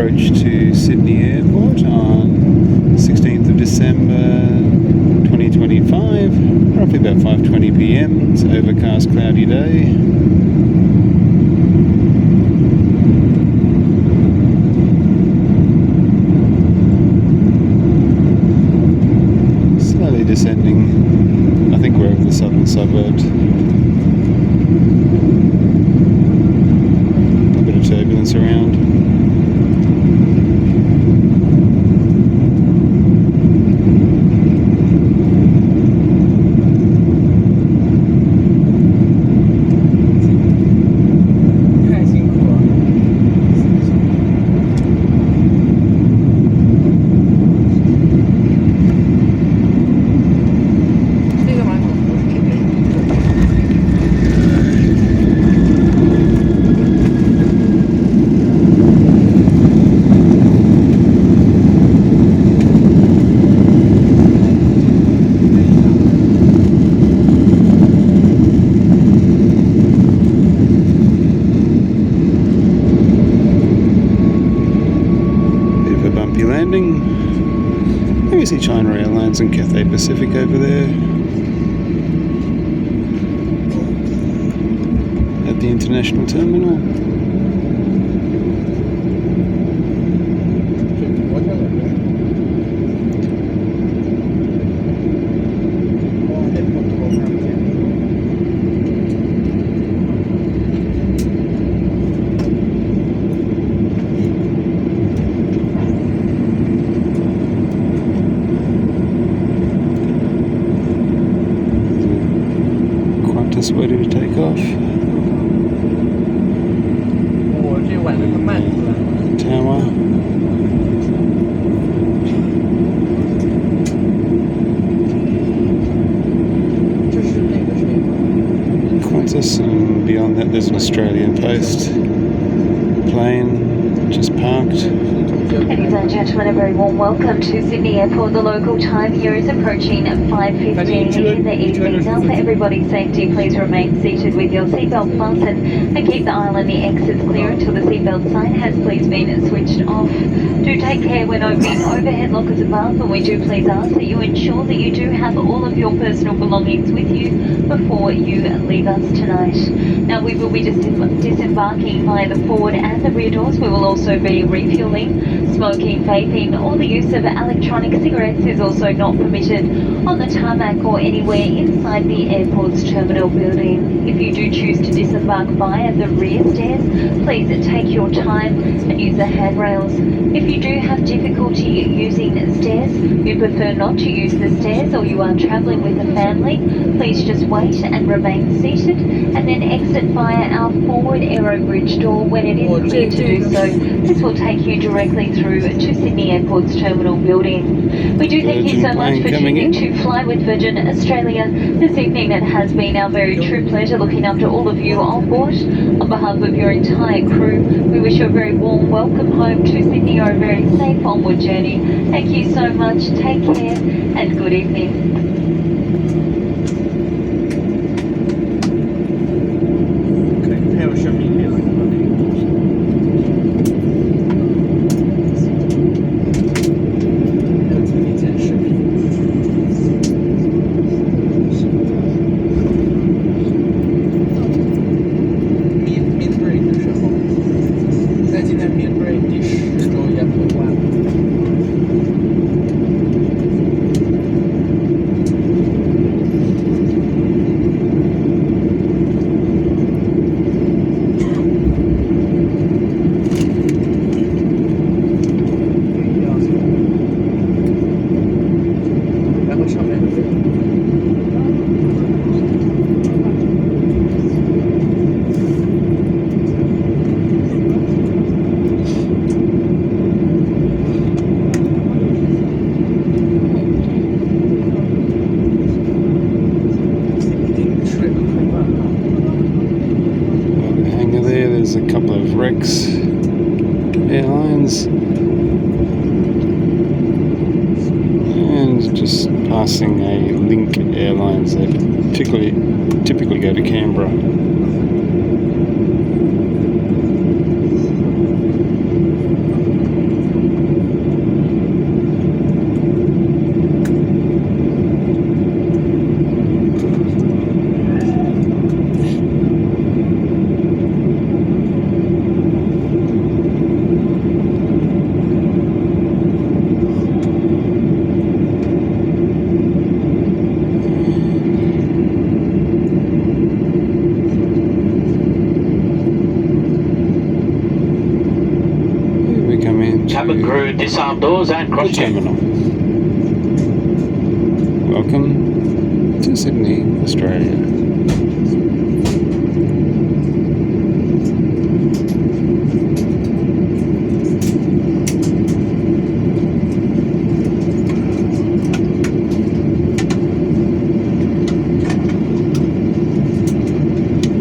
approach to Sydney Airport on 16th of December 2025, roughly about 5:20 p.m. It's an overcast, cloudy day. Slowly descending. I think we're over the southern suburbs. A bit of turbulence around. Landing. Maybe see China Airlines and Cathay Pacific over there at the international terminal. Ready to take off. Tower. Qantas, and beyond that there's an Australian Post plane just parked. Ladies and gentlemen, a very warm welcome to Sydney Airport. The local time here is approaching 5:15 in the evening. Now for everybody's safety, please remain seated with your seatbelt fastened and keep the aisle and the exits clear until the seatbelt sign has please been switched off. Do take care when opening overhead lockers above, and we do please ask that you ensure that you do have all of your personal belongings with you before you leave us tonight. Now we will be disembarking via the forward and the rear doors. We will also be refueling. Smoking, vaping, or the use of electronic cigarettes is also not permitted on the tarmac or anywhere inside the airport's terminal building. If you do choose to disembark via the rear stairs, please take your time and use the handrails. If you do have difficulty using stairs, you prefer not to use the stairs, or you are travelling with a family, please just wait and remain seated and then exit via our forward aero bridge door when it is clear to do so. This will take you directly through to Sydney Airport's terminal building. We do thank you so much for choosing to fly with Virgin Australia this evening. It has been our very true pleasure looking after all of you on board. On behalf of your entire crew, we wish you a very warm welcome home to Sydney or a very safe onward journey. Thank you so much, take care and good evening. There's a couple of Rex Airlines and just passing a Link Airlines. They typically go to Canberra. Cabin crew, disarm doors and the cross-check. terminal. Welcome to Sydney, Australia.